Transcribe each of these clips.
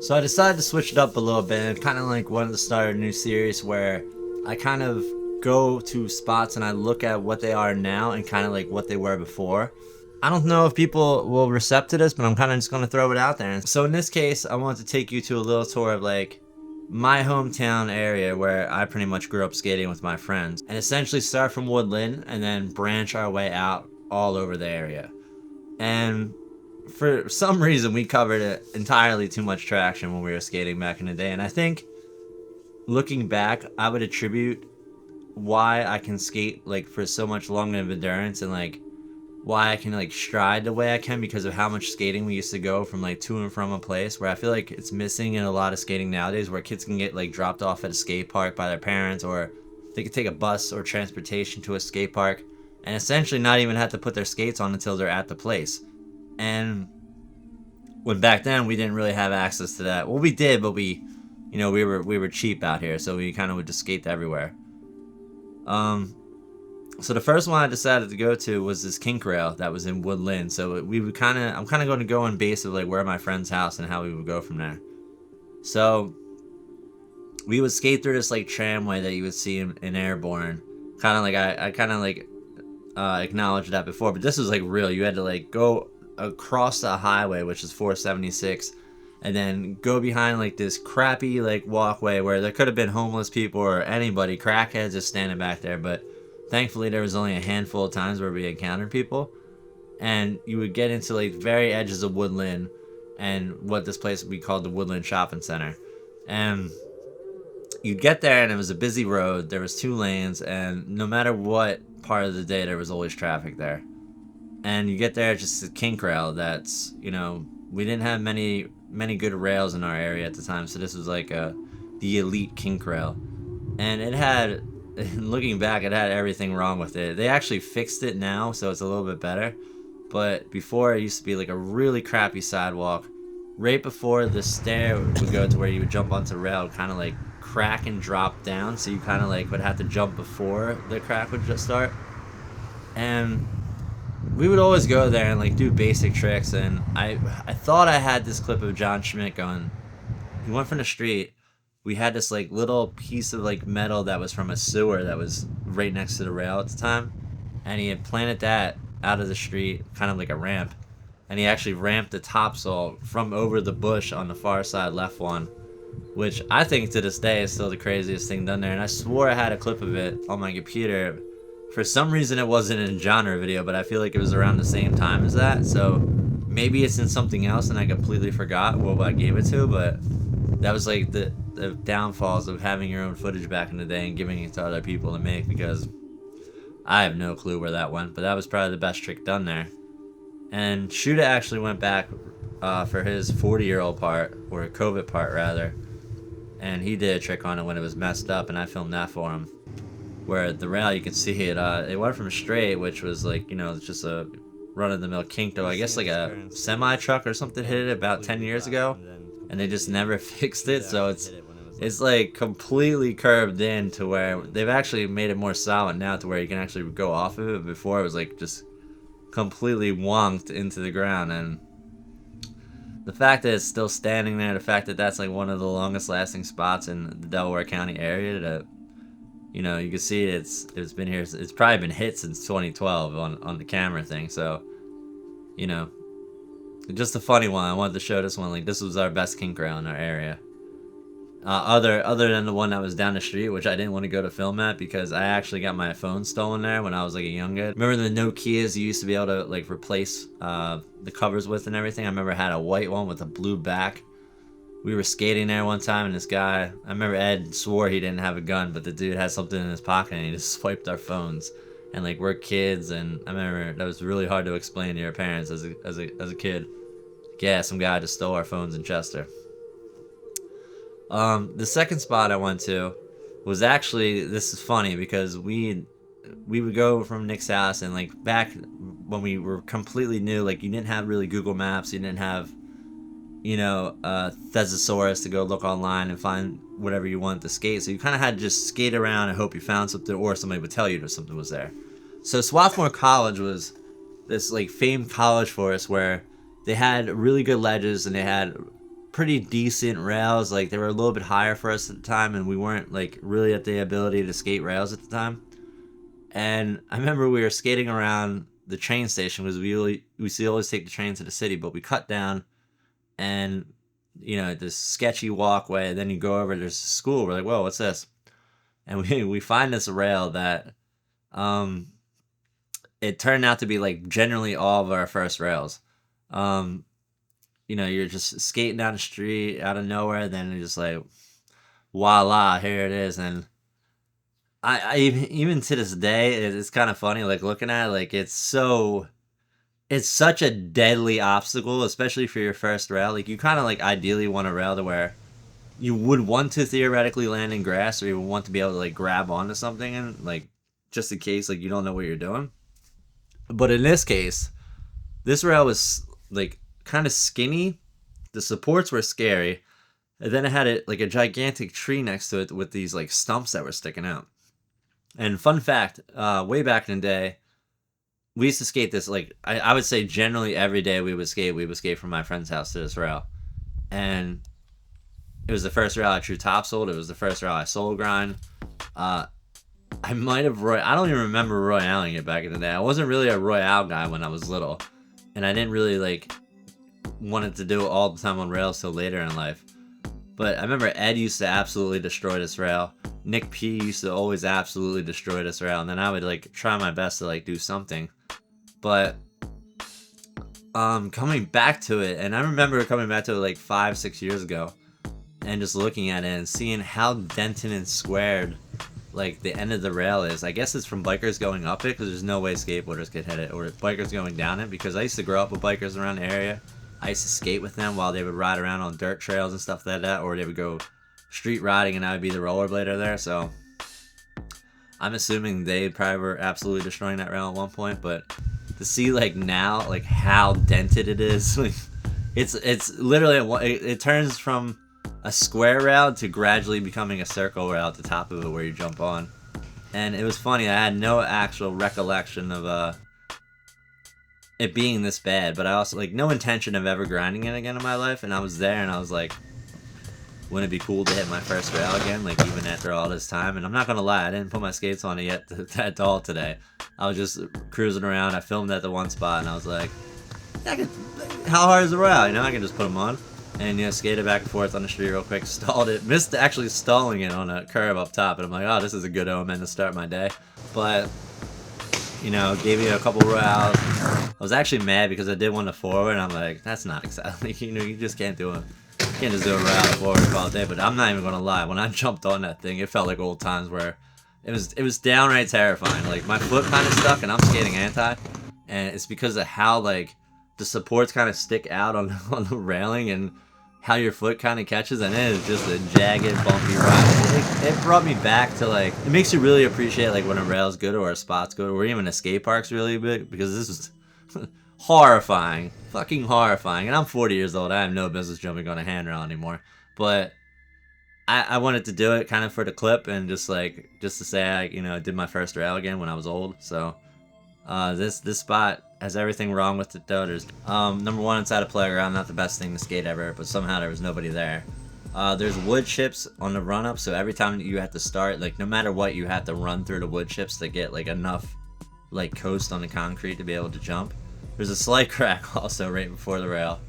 So I decided to switch it up a little bit and kind of like wanted to start a new series where I kind of go to spots and I look at what they are now and kind of like what they were before. I don't know if people will accept to this, but I'm kind of just going to throw it out there. So in this case, I want to take you to a little tour of like my hometown area where I pretty much grew up skating with my friends, and essentially start from Woodland and then branch our way out all over the area. And for some reason, we covered it entirely too much traction when we were skating back in the day. And I think looking back, I would attribute why I can skate like for so much long of endurance and like why I can like stride the way I can because of how much skating we used to go from like to and from a place, where I feel like it's missing in a lot of skating nowadays, where kids can get like dropped off at a skate park by their parents, or they could take a bus or transportation to a skate park and essentially not even have to put their skates on until they're at the place. And when back then we didn't really have access to that. Well, we did, but we were cheap out here, so we kind of would just skate everywhere. So the first one I decided to go to was this kink rail that was in Woodland. So I'm kind of going to go on base of like where my friend's house and how we would go from there. So we would skate through this like tramway that you would see in Airborne. Kind of like I kind of like acknowledged that before, but this was like real. You had to like go across the highway, which is 476, and then go behind like this crappy like walkway where there could have been homeless people or anybody, crackheads just standing back there, but thankfully there was only a handful of times where we encountered people. And you would get into like very edges of Woodland and what this place would be called the Woodland Shopping Center. And you'd get there and it was a busy road, there was 2 lanes, and no matter what part of the day there was always traffic there. And you get there, just a kink rail that's, we didn't have many good rails in our area at the time, so this was like the elite kink rail. And it had, looking back, it had everything wrong with it. They actually fixed it now, so it's a little bit better. But before, it used to be like a really crappy sidewalk. Right before the stair would go to where you would jump onto rail, kind of like crack and drop down, so you kind of like would have to jump before the crack would just start. And we would always go there and like do basic tricks, and I thought I had this clip of Jon Schmidt going. He went from the street. We had this like little piece of like metal that was from a sewer that was right next to the rail at the time, and he had planted that out of the street, kind of like a ramp, and he actually ramped the topsoil from over the bush on the far side left one, which I think to this day is still the craziest thing done there. And I swore I had a clip of it on my computer. For some reason it wasn't in a genre video, but I feel like it was around the same time as that, so maybe it's in something else and I completely forgot what I gave it to. But that was like the downfalls of having your own footage back in the day and giving it to other people to make, because I have no clue where that went, but that was probably the best trick done there. And Shuda actually went back for his 40-year-old part, or COVID part rather, and he did a trick on it when it was messed up, and I filmed that for him. Where the rail, you can see it, it went from straight, which was like, just a run-of-the-mill kink, though I guess like a semi-truck or something hit it about 10 years ago, and they just never fixed it, so it's like completely curved in to where they've actually made it more solid now to where you can actually go off of it. Before it was like just completely wonked into the ground, and the fact that it's still standing there, the fact that that's like one of the longest lasting spots in the Delaware County area, that you can see it's been here, it's probably been hit since 2012 on the camera thing. So just a funny one. I wanted to show this one. Like, this was our best kink rail in our area. Other than the one that was down the street, which I didn't want to go to film at because I actually got my phone stolen there when I was like a young kid. Remember the Nokias you used to be able to like replace the covers with and everything? I remember I had a white one with a blue back. We were skating there one time, and this guy, I remember Ed swore he didn't have a gun, but the dude had something in his pocket and he just swiped our phones. And like, we're kids, and I remember that was really hard to explain to your parents as a kid. Yeah, some guy just stole our phones in Chester. The second spot I went to was actually, this is funny because we would go from Nick's house, and like back when we were completely new, like you didn't have really Google Maps, you didn't have Thesaurus to go look online and find whatever you wanted to skate, so you kind of had to just skate around and hope you found something, or somebody would tell you that something was there. So Swarthmore College was this like famed college for us where they had really good ledges, and they had pretty decent rails. Like they were a little bit higher for us at the time, and we weren't like really at the ability to skate rails at the time. And I remember we were skating around the train station because we used to always take the train to the city, but we cut down and this sketchy walkway, and then you go over, there's a school. We're like, whoa, what's this? And we find this rail that it turned out to be like generally all of our first rails. You're just skating down the street out of nowhere, then you're just like, voila, here it is. And I even to this day, it's kind of funny, like looking at it, like it's such a deadly obstacle, especially for your first rail. Like you kind of like ideally want a rail to where you would want to theoretically land in grass, or you would want to be able to like grab onto something and like just in case like you don't know what you're doing. But in this case, this rail was like kind of skinny. The supports were scary, and then it had a gigantic tree next to it with these like stumps that were sticking out. And fun fact, way back in the day, we used to skate this, like, I would say generally every day we would skate from my friend's house to this rail. And it was the first rail I true topsoiled. It was the first rail I soul grind. I might have I don't even remember royaling it back in the day. I wasn't really a royale guy when I was little. And I didn't really, like, wanted to do it all the time on rails till later in life. But I remember Ed used to absolutely destroy this rail. Nick P used to always absolutely destroy this rail, and then I would like try my best to like do something. But coming back to it, and I remember coming back to it like 5-6 years ago, and just looking at it and seeing how dented and squared like the end of the rail is. I guess it's from bikers going up it, because there's no way skateboarders could hit it, or bikers going down it, because I used to grow up with bikers around the area. I used to skate with them while they would ride around on dirt trails and stuff like that, or they would go street riding and I would be the rollerblader there. So I'm assuming they probably were absolutely destroying that rail at one point. But to see like now, like how dented it is, like it's literally it turns from a square rail to gradually becoming a circle rail at the top of it where you jump on. And it was funny, I had no actual recollection of it being this bad, but I also like no intention of ever grinding it again in my life. And I was there and I was like, wouldn't it be cool to hit my first rail again, like even after all this time? And I'm not gonna lie, I didn't put my skates on it yet at all today. I was just cruising around. I filmed at the one spot and I was like, how hard is the rail? I can just put them on and skated back and forth on the street real quick, stalled it, missed actually stalling it on a curve up top, and I'm like, oh, this is a good omen to start my day. But gave me a couple royales. I was actually mad because I did one to forward, and I'm like, that's not exciting. You just can't do it. You can't just do a royale forward all day. But I'm not even gonna lie. When I jumped on that thing, it felt like old times where it was downright terrifying. Like my foot kind of stuck, and I'm skating anti, and it's because of how like the supports kind of stick out on the railing and how your foot kind of catches, and it is just a jagged, bumpy ride. It brought me back to like, it makes you really appreciate like when a rail's good or a spot's good or even a skate park's really big, because this is horrifying, fucking horrifying. And I'm 40 years old. I have no business jumping on a handrail anymore. But I wanted to do it kind of for the clip and just to say I did my first rail again when I was old. So this spot has everything wrong with it though. There's number one, inside a playground, not the best thing to skate ever, but somehow there was nobody there. There's wood chips on the run up, so every time you have to start, like no matter what, you have to run through the wood chips to get like enough like coast on the concrete to be able to jump. There's a slight crack also right before the rail.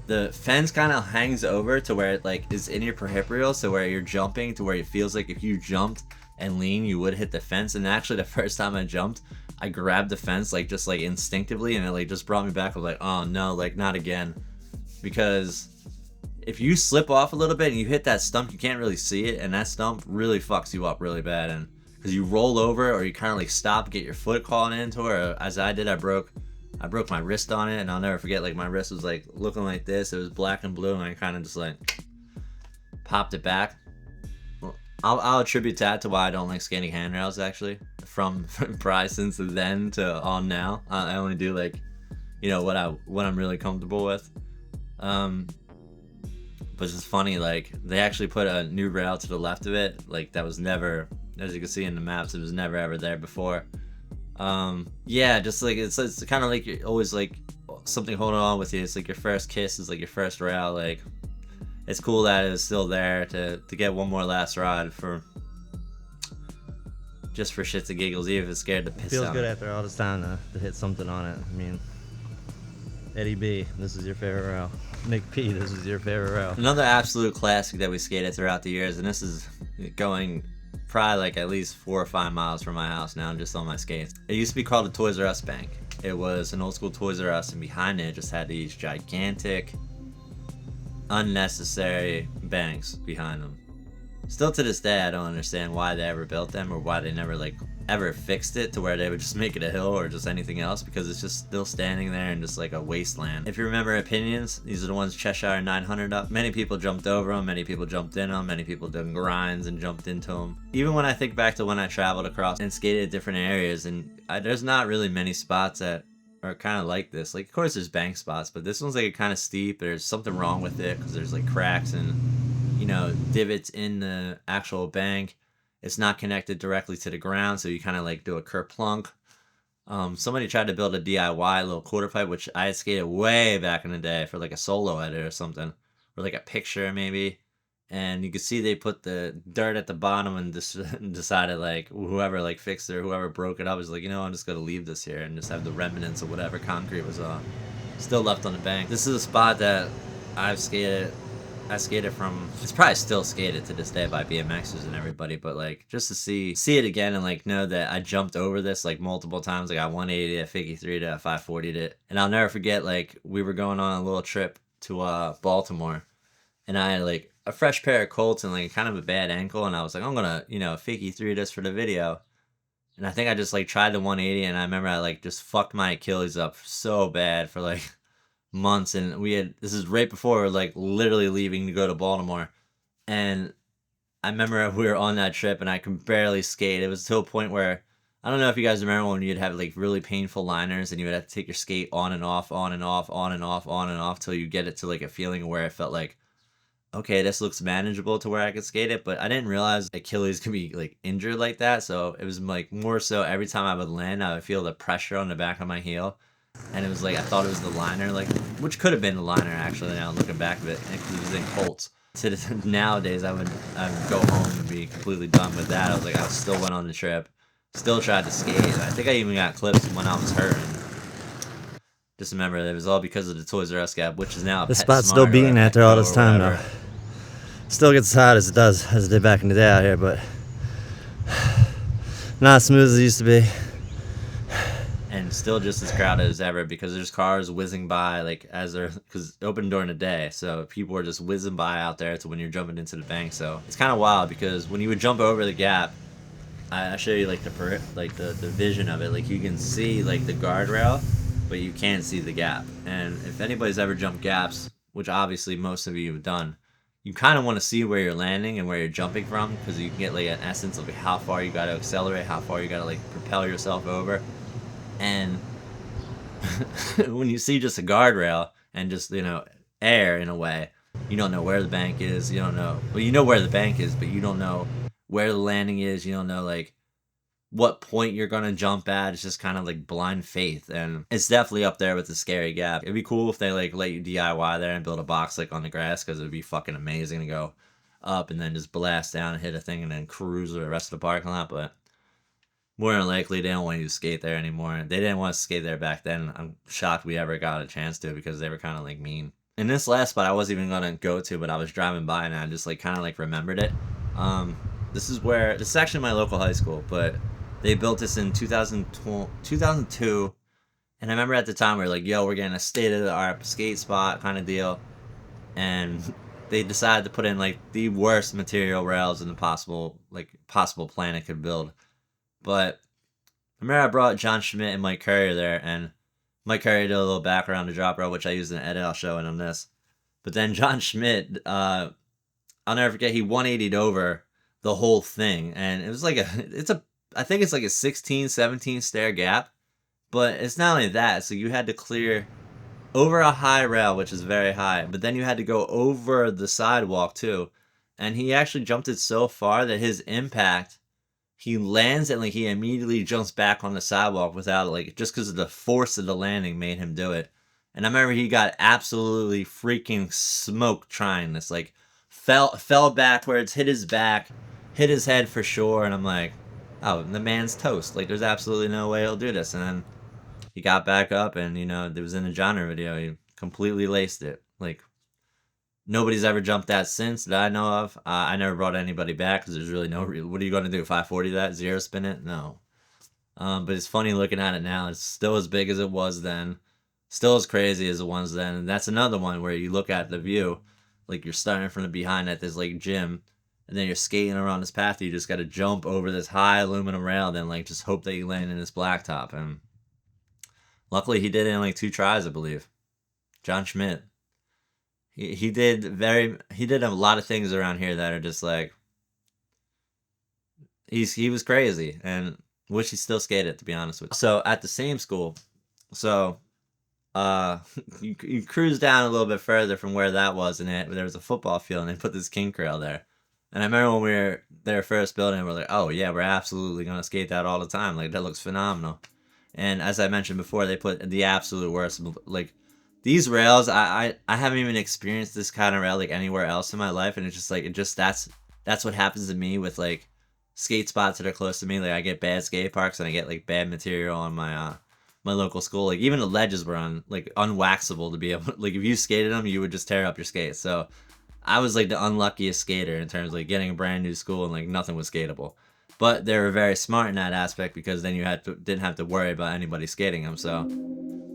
The fence kind of hangs over to where it like is in your peripheral, so where you're jumping to where it feels like if you jumped and lean, you would hit the fence. And actually the first time I jumped, I grabbed the fence like just like instinctively, and it like just brought me back. I was like, oh no, like not again. Because if you slip off a little bit and you hit that stump, you can't really see it, and that stump really fucks you up really bad. And because you roll over or you kind of like stop, get your foot caught into it, or as I did, I broke my wrist on it. And I'll never forget, like my wrist was like looking like this. It was black and blue, and I kind of just like popped it back. I'll attribute that to why I don't like skating handrails, actually. From probably since then to on now, I only do like, what I'm really comfortable with. But it's funny, like they actually put a new rail to the left of it, like that was never, as you can see in the maps, it was never ever there before. Yeah, just like it's kind of like you're always like something holding on with you. It's like your first kiss is like your first rail, like it's cool that it was still there to get one more last ride for just for shits and giggles, even if it's scared to piss Feels out. good after all this time to hit something on it. I mean, Eddie B, this is your favorite rail. Nick P, this is your favorite rail. Another absolute classic that we skated throughout the years, and this is going probably like at least 4 or 5 miles from my house now, just on my skates. It used to be called a Toys R Us bank. It was an old school Toys R Us, and behind it just had these gigantic, unnecessary banks behind them. Still to this day, I don't understand why they ever built them, or why they never like ever fixed it to where they would just make it a hill or just anything else, because it's just still standing there and just like a wasteland. If you remember Opinions, these are the ones Cheshire 900 up. Many people jumped over them, many people jumped in them, many people did grinds and jumped into them. Even when I think back to when I traveled across and skated different areas, and there's not really many spots that are kind of like this. Like, of course there's bank spots, but this one's like kind of steep. There's something wrong with it because there's like cracks and, you know, divots in the actual bank. It's not connected directly to the ground, so you kind of like do a kerplunk. Somebody tried to build a DIY little quarter pipe, which I skated way back in the day for like a solo edit or something, or like a picture maybe. And you could see they put the dirt at the bottom and decided like whoever like fixed it or whoever broke it up was like, you know, I'm just gonna leave this here and just have the remnants of whatever concrete was still left on the bank. This is a spot that I skated from. It's probably still skated to this day by BMXers and everybody, but like just to see it again and like know that I jumped over this like multiple times. Like I 180 it, 53 it, 540 it, and I'll never forget. Like we were going on a little trip to Baltimore, and I had like a fresh pair of Colts and like kind of a bad ankle, and I was like, I'm gonna 53 this for the video. And I think I just like tried the 180, and I remember I like just fucked my Achilles up so bad for like months. And this is right before we were like literally leaving to go to Baltimore, and I remember we were on that trip and I could barely skate. It was to a point where I don't know if you guys remember when you'd have like really painful liners and you would have to take your skate on and off, on and off, on and off, on and off till you get it to like a feeling where it felt like, okay, this looks manageable to where I could skate it. But I didn't realize Achilles could be like injured like that. So it was like more so every time I would land, I would feel the pressure on the back of my heel. And it was like, I thought it was the liner, like, which could have been the liner actually now looking back of it, because it was in Colts. Nowadays, I would go home and be completely done with that. I was like, I still went on the trip, still tried to skate. I think I even got clips when I was hurt. And just remember, it was all because of the Toys R Us gap, which is now a This Pet spot's Smart still beating or a after all Petco this or time whatever. though. Still gets as hot as it did back in the day out here, but not as smooth as it used to be. And still just as crowded as ever, because there's cars whizzing by, like, because it's open during the day, so people are just whizzing by out there to when you're jumping into the bank. So it's kind of wild, because when you would jump over the gap, I show you like the vision of it. Like you can see like the guardrail, but you can't see the gap. And if anybody's ever jumped gaps, which obviously most of you have done, you kind of want to see where you're landing and where you're jumping from, because you can get like an essence of how far you got to accelerate, how far you got to like propel yourself over. And when you see just a guardrail and just, air in a way, you don't know where the bank is. You don't know. Well, you know where the bank is, but you don't know where the landing is. You don't know, like, what point you're going to jump at. It's just kind of like blind faith. And it's definitely up there with the scary gap. It'd be cool if they, like, let you DIY there and build a box, like, on the grass, because it would be fucking amazing to go up and then just blast down and hit a thing and then cruise the rest of the parking lot. But more than likely, they don't want you to skate there anymore. They didn't want to skate there back then. I'm shocked we ever got a chance to, because they were kind of like mean. In this last spot, I wasn't even going to go to, but I was driving by and I just like kind of like remembered it. This is actually my local high school, but they built this in 2002. And I remember at the time we were like, yo, we're getting a state-of-the-art skate spot kind of deal. And they decided to put in like the worst material rails in the possible plan it could build. But I remember I brought Jon Schmidt and Mike Currier there, and Mike Currier did a little back around the drop rail, which I used in the edit. I'll show it on this. But then Jon Schmidt, I'll never forget, he 180'd over the whole thing. And it was like I think it's like a 16, 17 stair gap. But it's not only that, so you had to clear over a high rail, which is very high, but then you had to go over the sidewalk too. And he actually jumped it so far that his impact, he lands and like he immediately jumps back on the sidewalk without just because of the force of the landing made him do it. And I remember he got absolutely freaking smoked trying this. Like, fell backwards, hit his back, hit his head for sure. And I'm like, oh, the man's toast. Like, there's absolutely no way he'll do this. And then he got back up, and, you know, there was in the genre video, he completely laced it. Like, nobody's ever jumped that since that I know of. I never brought anybody back because there's really no what are you going to do, 540 that? Zero spin it? No. But it's funny looking at it now. It's still as big as it was then. Still as crazy as it was then. And that's another one where you look at the view, like you're starting from the behind at this like gym, and then you're skating around this path. You just got to jump over this high aluminum rail, then like just hope that you land in this blacktop. And luckily he did it in like 2 tries, I believe. Jon Schmidt. He did a lot of things around here that are just like, he was crazy, and wish he still skated, to be honest with you. So at the same school, so you cruise down a little bit further from where that was, and there was a football field, and they put this kink rail there. And I remember when we were there first building, we're like, oh yeah, we're absolutely gonna skate that all the time. Like, that looks phenomenal. And as I mentioned before, they put the absolute worst. Like, these rails, I haven't even experienced this kind of rail like anywhere else in my life, and it's just like, that's what happens to me with like skate spots that are close to me. Like, I get bad skate parks, and I get like bad material on my my local school. Like, even the ledges were like unwaxable to be able, like, if you skated them, you would just tear up your skates. So I was like the unluckiest skater in terms of like getting a brand new school, and like nothing was skatable. But they were very smart in that aspect, because then you didn't have to worry about anybody skating them. So,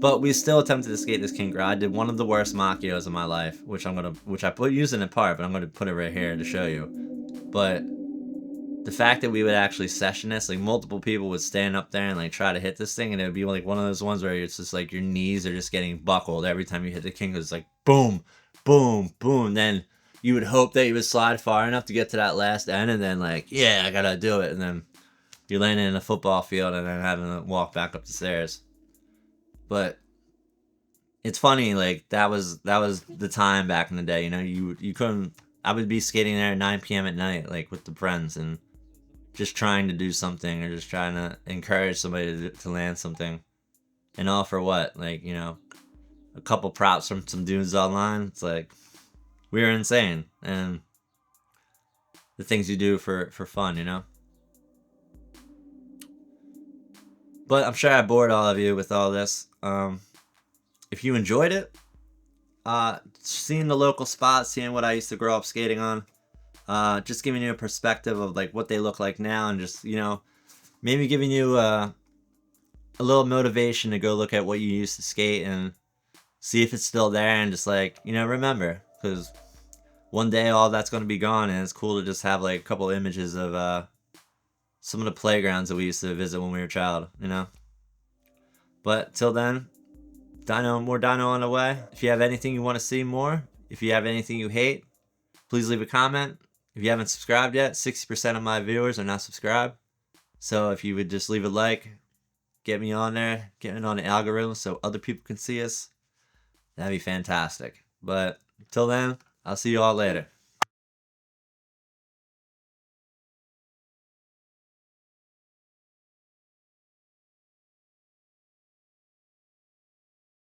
but we still attempted to skate this kink rail. I did one of the worst machios of my life, which I put using in part, but I'm gonna put it right here to show you. But the fact that we would actually session this, like multiple people would stand up there and like try to hit this thing, and it would be like one of those ones where it's just like your knees are just getting buckled every time you hit the kink. It's like boom, boom, boom. Then you would hope that you would slide far enough to get to that last end, and then like, yeah, I gotta do it, and then you're landing in a football field and then having to walk back up the stairs. But it's funny, like that was the time back in the day. You know, you couldn't. I would be skating there at 9 p.m. at night, like with the friends, and just trying to do something, or just trying to encourage somebody to land something. And all for what? Like, you know, a couple props from some dudes online. It's like, we were insane. And the things you do for fun, you know? But I'm sure I bored all of you with all this. If you enjoyed it, seeing the local spots, seeing what I used to grow up skating on, just giving you a perspective of like what they look like now, and just, you know, maybe giving you a little motivation to go look at what you used to skate and see if it's still there, and just like, you know, remember, because one day all that's going to be gone, and it's cool to just have like a couple images of some of the playgrounds that we used to visit when we were a child, you know. But till then, more Dino on the way. If you have anything you want to see more, if you have anything you hate, please leave a comment. If you haven't subscribed yet, 60% of my viewers are not subscribed. So if you would just leave a like, get me on there, get me on the algorithm so other people can see us, that'd be fantastic. But till then, I'll see you all later.